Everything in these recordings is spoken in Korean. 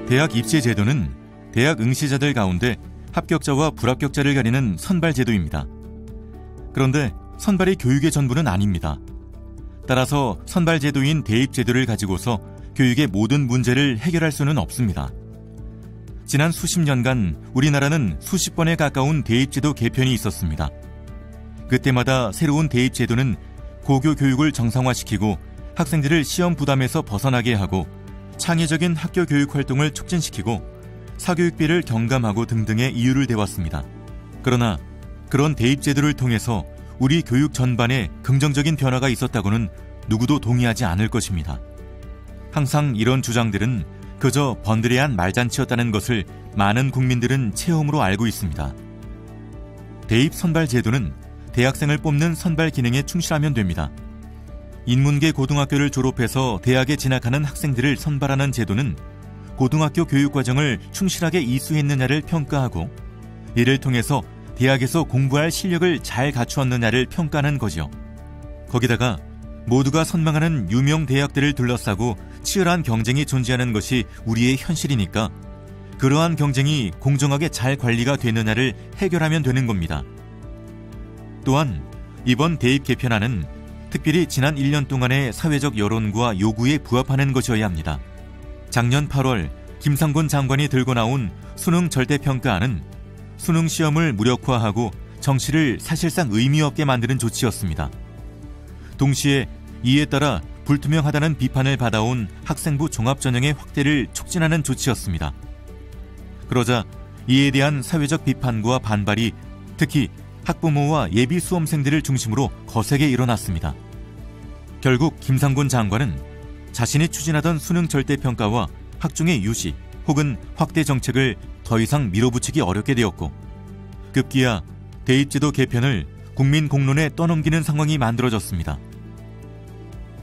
대학 입시 제도는 대학 응시자들 가운데 합격자와 불합격자를 가리는 선발 제도입니다. 그런데 선발이 교육의 전부는 아닙니다. 따라서 선발 제도인 대입 제도를 가지고서 교육의 모든 문제를 해결할 수는 없습니다. 지난 수십 년간 우리나라는 수십 번에 가까운 대입 제도 개편이 있었습니다. 그때마다 새로운 대입 제도는 고교 교육을 정상화시키고 학생들을 시험 부담에서 벗어나게 하고 창의적인 학교 교육 활동을 촉진시키고 사교육비를 경감하고 등등의 이유를 대왔습니다. 그러나 그런 대입 제도를 통해서 우리 교육 전반에 긍정적인 변화가 있었다고는 누구도 동의하지 않을 것입니다. 항상 이런 주장들은 그저 번드레한 말잔치였다는 것을 많은 국민들은 체험으로 알고 있습니다. 대입 선발 제도는 대학생을 뽑는 선발 기능에 충실하면 됩니다. 인문계 고등학교를 졸업해서 대학에 진학하는 학생들을 선발하는 제도는 고등학교 교육과정을 충실하게 이수했느냐를 평가하고 이를 통해서 대학에서 공부할 실력을 잘 갖추었느냐를 평가하는 거죠. 거기다가 모두가 선망하는 유명 대학들을 둘러싸고 치열한 경쟁이 존재하는 것이 우리의 현실이니까 그러한 경쟁이 공정하게 잘 관리가 되느냐를 해결하면 되는 겁니다. 또한 이번 대입 개편안은 특별히 지난 1년 동안의 사회적 여론과 요구에 부합하는 것이어야 합니다. 작년 8월 김상곤 장관이 들고 나온 수능 절대평가안은 수능 시험을 무력화하고 정시를 사실상 의미 없게 만드는 조치였습니다. 동시에 이에 따라 불투명하다는 비판을 받아온 학생부 종합전형의 확대를 촉진하는 조치였습니다. 그러자 이에 대한 사회적 비판과 반발이 특히 학부모와 예비 수험생들을 중심으로 거세게 일어났습니다. 결국 김상곤 장관은 자신이 추진하던 수능 절대평가와 학종의 유지 혹은 확대 정책을 더 이상 밀어붙이기 어렵게 되었고 급기야 대입제도 개편을 국민 공론에 떠넘기는 상황이 만들어졌습니다.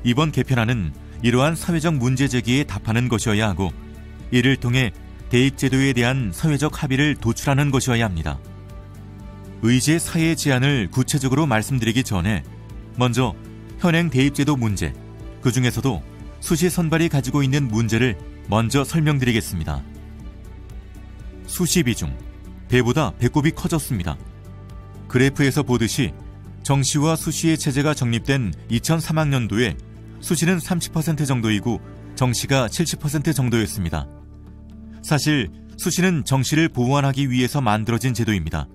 이번 개편안은 이러한 사회적 문제 제기에 답하는 것이어야 하고 이를 통해 대입제도에 대한 사회적 합의를 도출하는 것이어야 합니다. 의제 사회 제안을 구체적으로 말씀드리기 전에 먼저 현행 대입제도 문제, 그 중에서도 수시 선발이 가지고 있는 문제를 먼저 설명드리겠습니다. 수시 비중, 배보다 배꼽이 커졌습니다. 그래프에서 보듯이 정시와 수시의 체제가 정립된 2003학년도에 수시는 30% 정도이고 정시가 70% 정도였습니다. 사실 수시는 정시를 보완하기 위해서 만들어진 제도입니다.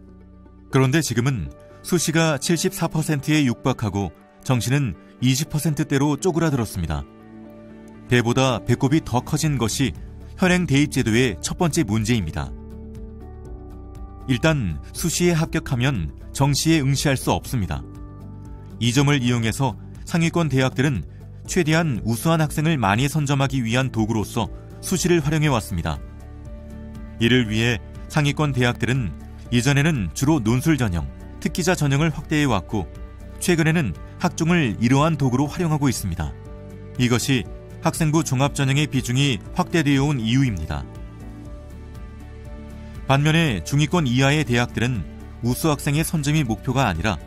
그런데 지금은 수시가 74%에 육박하고 정시는 20%대로 쪼그라들었습니다. 배보다 배꼽이 더 커진 것이 현행 대입제도의 첫 번째 문제입니다. 일단 수시에 합격하면 정시에 응시할 수 없습니다. 이 점을 이용해서 상위권 대학들은 최대한 우수한 학생을 많이 선점하기 위한 도구로서 수시를 활용해왔습니다. 이를 위해 상위권 대학들은 이전에는 주로 논술 전형, 특기자 전형을 확대해왔고 최근에는 학종을 이러한 도구로 활용하고 있습니다. 이것이 학생부 종합전형의 비중이 확대되어 온 이유입니다. 반면에 중위권 이하의 대학들은 우수 학생의 선점이 목표가 아니라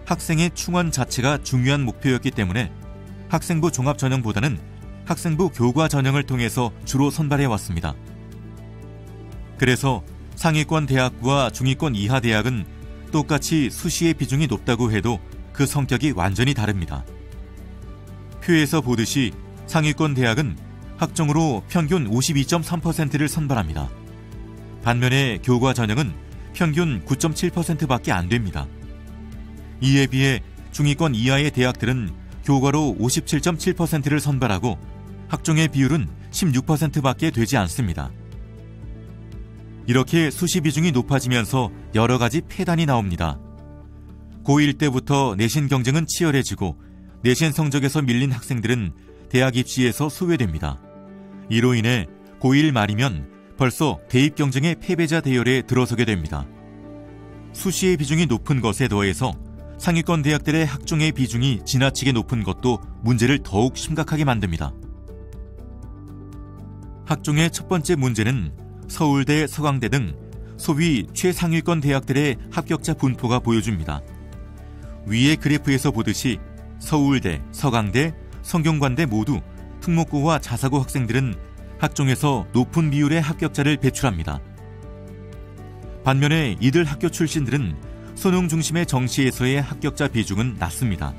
학생의 충원 자체가 중요한 목표였기 때문에 학생부 종합전형보다는 학생부 교과 전형을 통해서 주로 선발해왔습니다. 그래서 상위권 대학과 중위권 이하 대학은 똑같이 수시의 비중이 높다고 해도 그 성격이 완전히 다릅니다. 표에서 보듯이 상위권 대학은 학종으로 평균 52.3%를 선발합니다. 반면에 교과 전형은 평균 9.7%밖에 안 됩니다. 이에 비해 중위권 이하의 대학들은 교과로 57.7%를 선발하고 학종의 비율은 16%밖에 되지 않습니다. 이렇게 수시 비중이 높아지면서 여러 가지 폐단이 나옵니다. 고1 때부터 내신 경쟁은 치열해지고 내신 성적에서 밀린 학생들은 대학 입시에서 소외됩니다. 이로 인해 고1 말이면 벌써 대입 경쟁의 패배자 대열에 들어서게 됩니다. 수시의 비중이 높은 것에 더해서 상위권 대학들의 학종의 비중이 지나치게 높은 것도 문제를 더욱 심각하게 만듭니다. 학종의 첫 번째 문제는 서울대, 서강대 등 소위 최상위권 대학들의 합격자 분포가 보여줍니다. 위의 그래프에서 보듯이 서울대, 서강대, 성균관대 모두 특목고와 자사고 학생들은 학종에서 높은 비율의 합격자를 배출합니다. 반면에 이들 학교 출신들은 수능 중심의 정시에서의 합격자 비중은 낮습니다.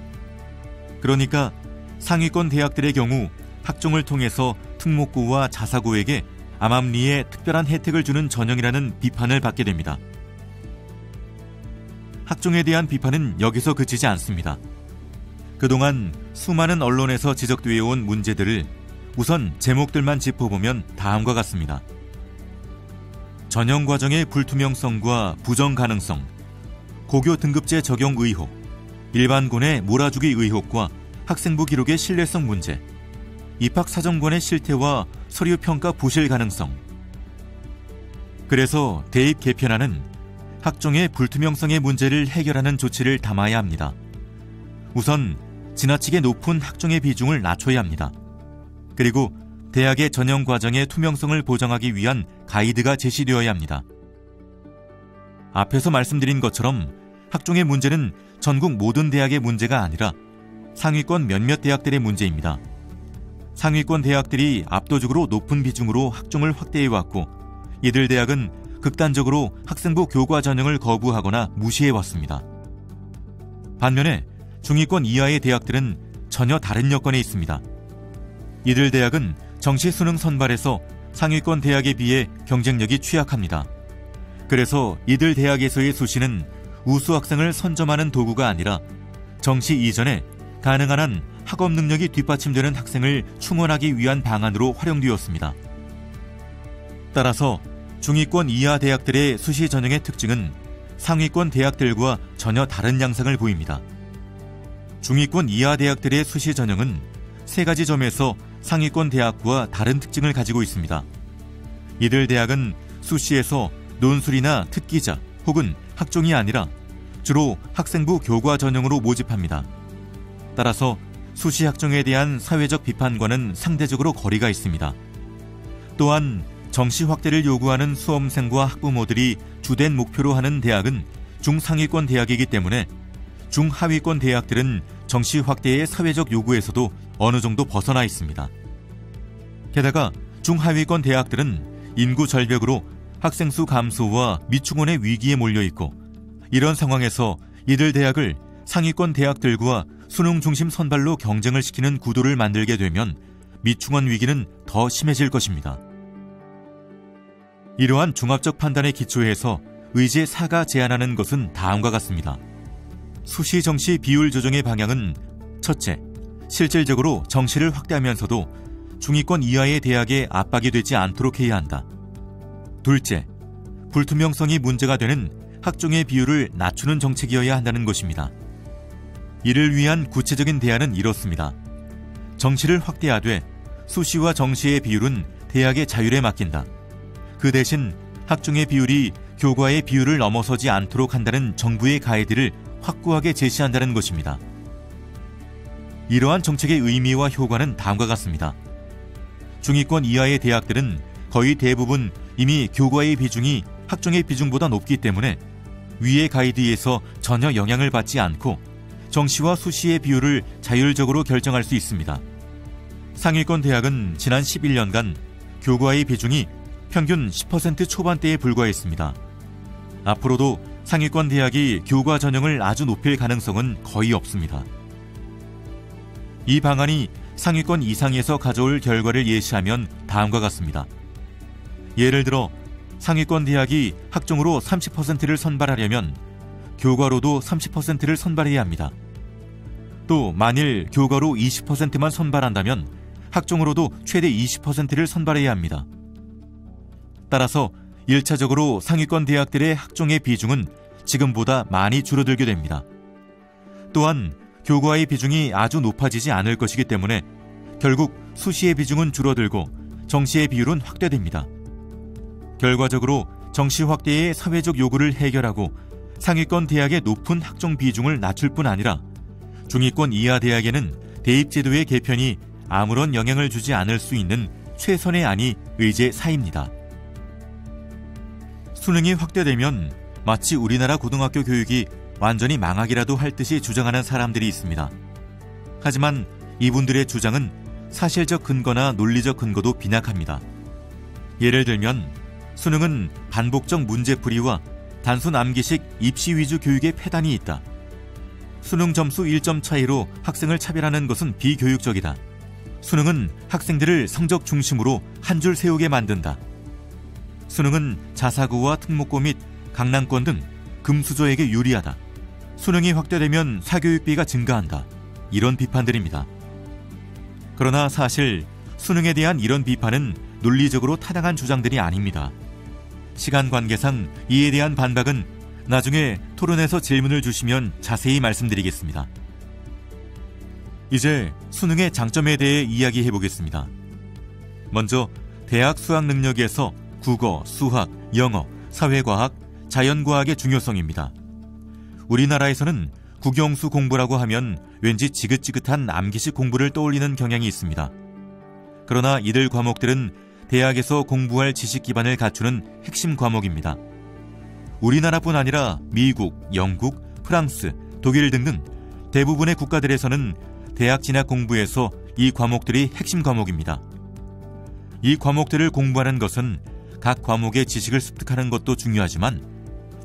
그러니까 상위권 대학들의 경우 학종을 통해서 특목고와 자사고에게 암암리에 특별한 혜택을 주는 전형이라는 비판을 받게 됩니다. 학종에 대한 비판은 여기서 그치지 않습니다. 그동안 수많은 언론에서 지적되어 온 문제들을 우선 제목들만 짚어보면 다음과 같습니다. 전형 과정의 불투명성과 부정 가능성, 고교 등급제 적용 의혹, 일반고내 몰아주기 의혹과 학생부 기록의 신뢰성 문제, 입학사정관의 실태와 서류평가 부실 가능성. 그래서 대입 개편안은 학종의 불투명성의 문제를 해결하는 조치를 담아야 합니다. 우선 지나치게 높은 학종의 비중을 낮춰야 합니다. 그리고 대학의 전형 과정의 투명성을 보장하기 위한 가이드가 제시되어야 합니다. 앞에서 말씀드린 것처럼 학종의 문제는 전국 모든 대학의 문제가 아니라 상위권 몇몇 대학들의 문제입니다. 상위권 대학들이 압도적으로 높은 비중으로 학종을 확대해왔고 이들 대학은 극단적으로 학생부 교과 전형을 거부하거나 무시해왔습니다. 반면에 중위권 이하의 대학들은 전혀 다른 여건에 있습니다. 이들 대학은 정시 수능 선발에서 상위권 대학에 비해 경쟁력이 취약합니다. 그래서 이들 대학에서의 수시는 우수 학생을 선점하는 도구가 아니라 정시 이전에 가능한 한 학업 능력이 뒷받침되는 학생을 충원하기 위한 방안으로 활용되었습니다. 따라서 중위권 이하 대학들의 수시 전형의 특징은 상위권 대학들과 전혀 다른 양상을 보입니다. 중위권 이하 대학들의 수시 전형은 세 가지 점에서 상위권 대학과 다른 특징을 가지고 있습니다. 이들 대학은 수시에서 논술이나 특기자 혹은 학종이 아니라 주로 학생부 교과 전형으로 모집합니다. 따라서 수시 학종에 대한 사회적 비판과는 상대적으로 거리가 있습니다. 또한 정시 확대를 요구하는 수험생과 학부모들이 주된 목표로 하는 대학은 중상위권 대학이기 때문에 중하위권 대학들은 정시 확대의 사회적 요구에서도 어느 정도 벗어나 있습니다. 게다가 중하위권 대학들은 인구 절벽으로 학생 수 감소와 미충원의 위기에 몰려 있고 이런 상황에서 이들 대학을 상위권 대학들과 수능 중심 선발로 경쟁을 시키는 구도를 만들게 되면 미충원 위기는 더 심해질 것입니다. 이러한 종합적 판단에 기초해서 의제 4가 제안하는 것은 다음과 같습니다. 수시 정시 비율 조정의 방향은 첫째, 실질적으로 정시를 확대하면서도 중위권 이하의 대학에 압박이 되지 않도록 해야 한다. 둘째, 불투명성이 문제가 되는 학종의 비율을 낮추는 정책이어야 한다는 것입니다. 이를 위한 구체적인 대안은 이렇습니다. 정시를 확대하되 수시와 정시의 비율은 대학의 자율에 맡긴다. 그 대신 학종의 비율이 교과의 비율을 넘어서지 않도록 한다는 정부의 가이드를 확고하게 제시한다는 것입니다. 이러한 정책의 의미와 효과는 다음과 같습니다. 중위권 이하의 대학들은 거의 대부분 이미 교과의 비중이 학종의 비중보다 높기 때문에 위의 가이드에서 전혀 영향을 받지 않고 정시와 수시의 비율을 자율적으로 결정할 수 있습니다. 상위권 대학은 지난 11년간 교과의 비중이 평균 10% 초반대에 불과했습니다. 앞으로도 상위권 대학이 교과 전형을 아주 높일 가능성은 거의 없습니다. 이 방안이 상위권 이상에서 가져올 결과를 예시하면 다음과 같습니다. 예를 들어 상위권 대학이 학종으로 30%를 선발하려면 교과로도 30%를 선발해야 합니다. 또 만일 교과로 20%만 선발한다면 학종으로도 최대 20%를 선발해야 합니다. 따라서 1차적으로 상위권 대학들의 학종의 비중은 지금보다 많이 줄어들게 됩니다. 또한 교과의 비중이 아주 높아지지 않을 것이기 때문에 결국 수시의 비중은 줄어들고 정시의 비율은 확대됩니다. 결과적으로 정시 확대의 사회적 요구를 해결하고 상위권 대학의 높은 학종 비중을 낮출 뿐 아니라 중위권 이하 대학에는 대입제도의 개편이 아무런 영향을 주지 않을 수 있는 최선의 안이 의제 4입니다. 수능이 확대되면 마치 우리나라 고등학교 교육이 완전히 망하기라도 할 듯이 주장하는 사람들이 있습니다. 하지만 이분들의 주장은 사실적 근거나 논리적 근거도 빈약합니다. 예를 들면 수능은 반복적 문제풀이와 단순 암기식 입시 위주 교육의 폐단이 있다. 수능 점수 1점 차이로 학생을 차별하는 것은 비교육적이다. 수능은 학생들을 성적 중심으로 한 줄 세우게 만든다. 수능은 자사고와 특목고 및 강남권 등 금수저에게 유리하다. 수능이 확대되면 사교육비가 증가한다. 이런 비판들입니다. 그러나 사실 수능에 대한 이런 비판은 논리적으로 타당한 주장들이 아닙니다. 시간 관계상 이에 대한 반박은 나중에 토론에서 질문을 주시면 자세히 말씀드리겠습니다. 이제 수능의 장점에 대해 이야기해 보겠습니다. 먼저 대학 수학 능력에서 국어, 수학, 영어, 사회과학, 자연과학의 중요성입니다. 우리나라에서는 국영수 공부라고 하면 왠지 지긋지긋한 암기식 공부를 떠올리는 경향이 있습니다. 그러나 이들 과목들은 대학에서 공부할 지식 기반을 갖추는 핵심 과목입니다. 우리나라뿐 아니라 미국, 영국, 프랑스, 독일 등등 대부분의 국가들에서는 대학 진학 공부에서 이 과목들이 핵심 과목입니다. 이 과목들을 공부하는 것은 각 과목의 지식을 습득하는 것도 중요하지만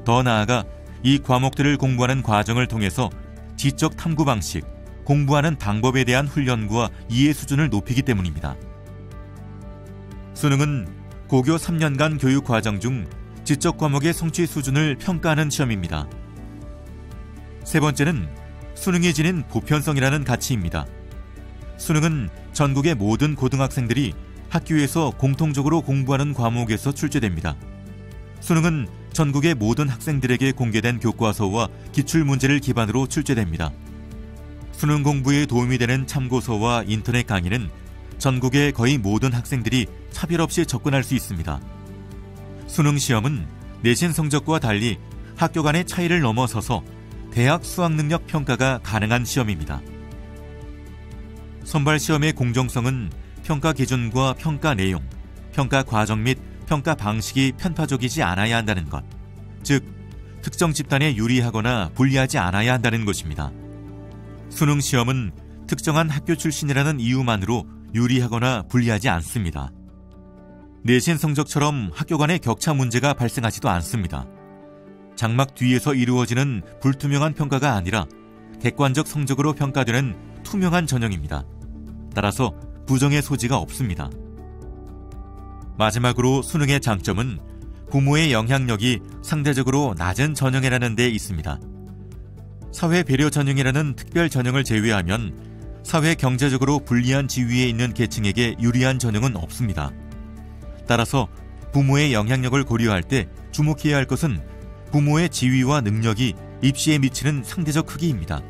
더 나아가 이 과목들을 공부하는 과정을 통해서 지적 탐구 방식, 공부하는 방법에 대한 훈련과 이해 수준을 높이기 때문입니다. 수능은 고교 3년간 교육 과정 중 지적 과목의 성취 수준을 평가하는 시험입니다. 세 번째는 수능이 지닌 보편성이라는 가치입니다. 수능은 전국의 모든 고등학생들이 학교에서 공통적으로 공부하는 과목에서 출제됩니다. 수능은 전국의 모든 학생들에게 공개된 교과서와 기출문제를 기반으로 출제됩니다. 수능 공부에 도움이 되는 참고서와 인터넷 강의는 전국의 거의 모든 학생들이 차별 없이 접근할 수 있습니다. 수능 시험은 내신 성적과 달리 학교 간의 차이를 넘어서서 대학 수학능력 평가가 가능한 시험입니다. 선발 시험의 공정성은 평가 기준과 평가 내용, 평가 과정 및 평가 방식이 편파적이지 않아야 한다는 것, 즉 특정 집단에 유리하거나 불리하지 않아야 한다는 것입니다. 수능 시험은 특정한 학교 출신이라는 이유만으로 유리하거나 불리하지 않습니다. 내신 성적처럼 학교 간의 격차 문제가 발생하지도 않습니다. 장막 뒤에서 이루어지는 불투명한 평가가 아니라 객관적 성적으로 평가되는 투명한 전형입니다. 따라서 부정의 소지가 없습니다. 마지막으로 수능의 장점은 부모의 영향력이 상대적으로 낮은 전형이라는 데 있습니다. 사회 배려 전형이라는 특별 전형을 제외하면 사회 경제적으로 불리한 지위에 있는 계층에게 유리한 전형은 없습니다. 따라서 부모의 영향력을 고려할 때 주목해야 할 것은 부모의 지위와 능력이 입시에 미치는 상대적 크기입니다.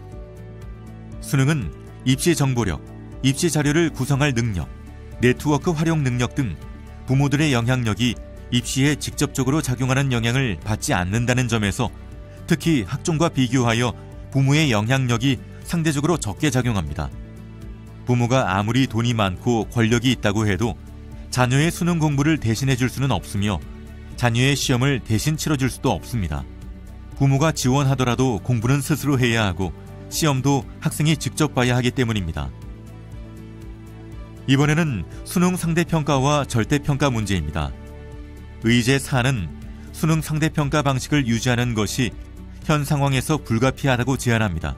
수능은 입시 정보력, 입시 자료를 구성할 능력, 네트워크 활용 능력 등 부모들의 영향력이 입시에 직접적으로 작용하는 영향을 받지 않는다는 점에서 특히 학종과 비교하여 부모의 영향력이 상대적으로 적게 작용합니다. 부모가 아무리 돈이 많고 권력이 있다고 해도 자녀의 수능 공부를 대신해 줄 수는 없으며 자녀의 시험을 대신 치러줄 수도 없습니다. 부모가 지원하더라도 공부는 스스로 해야 하고 시험도 학생이 직접 봐야 하기 때문입니다. 이번에는 수능 상대평가와 절대평가 문제입니다. 의제 4는 수능 상대평가 방식을 유지하는 것이 현 상황에서 불가피하다고 제안합니다.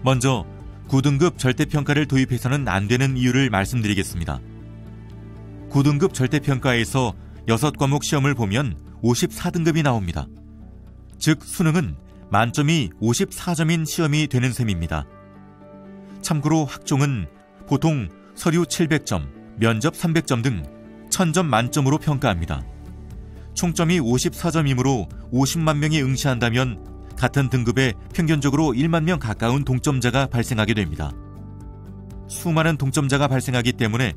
먼저 9등급 절대평가를 도입해서는 안 되는 이유를 말씀드리겠습니다. 9등급 절대평가에서 6과목 시험을 보면 54등급이 나옵니다. 즉 수능은 만점이 54점인 시험이 되는 셈입니다. 참고로 학종은 보통 서류 700점, 면접 300점 등 1000점 만점으로 평가합니다. 총점이 54점이므로 50만 명이 응시한다면 같은 등급에 평균적으로 1만 명 가까운 동점자가 발생하게 됩니다. 수많은 동점자가 발생하기 때문에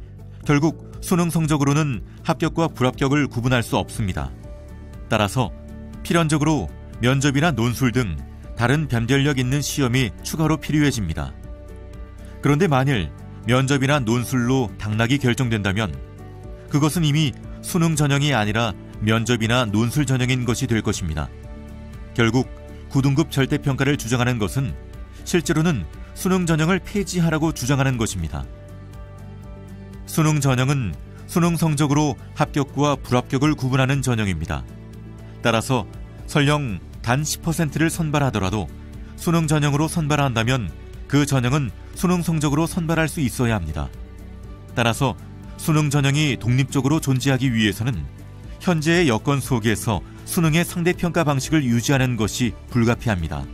결국 수능 성적으로는 합격과 불합격을 구분할 수 없습니다. 따라서 필연적으로 면접이나 논술 등 다른 변별력 있는 시험이 추가로 필요해집니다. 그런데 만일 면접이나 논술로 당락이 결정된다면 그것은 이미 수능 전형이 아니라 면접이나 논술 전형인 것이 될 것입니다. 결국 9등급 절대평가를 주장하는 것은 실제로는 수능 전형을 폐지하라고 주장하는 것입니다. 수능 전형은 수능 성적으로 합격과 불합격을 구분하는 전형입니다. 따라서 설령 단 10%를 선발하더라도 수능 전형으로 선발한다면 그 전형은 수능 성적으로 선발할 수 있어야 합니다. 따라서 수능 전형이 독립적으로 존재하기 위해서는 현재의 여건 속에서 수능의 상대평가 방식을 유지하는 것이 불가피합니다.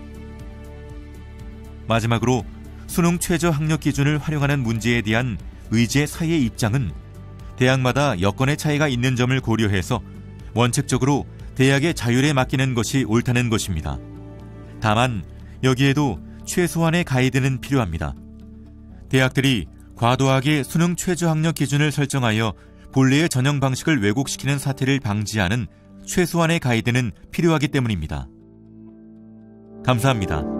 마지막으로 수능 최저 학력 기준을 활용하는 문제에 대한 의제 사회의 입장은 대학마다 여건의 차이가 있는 점을 고려해서 원칙적으로 대학의 자율에 맡기는 것이 옳다는 것입니다. 다만 여기에도 최소한의 가이드는 필요합니다. 대학들이 과도하게 수능 최저 학력 기준을 설정하여 본래의 전형 방식을 왜곡시키는 사태를 방지하는 최소한의 가이드는 필요하기 때문입니다. 감사합니다.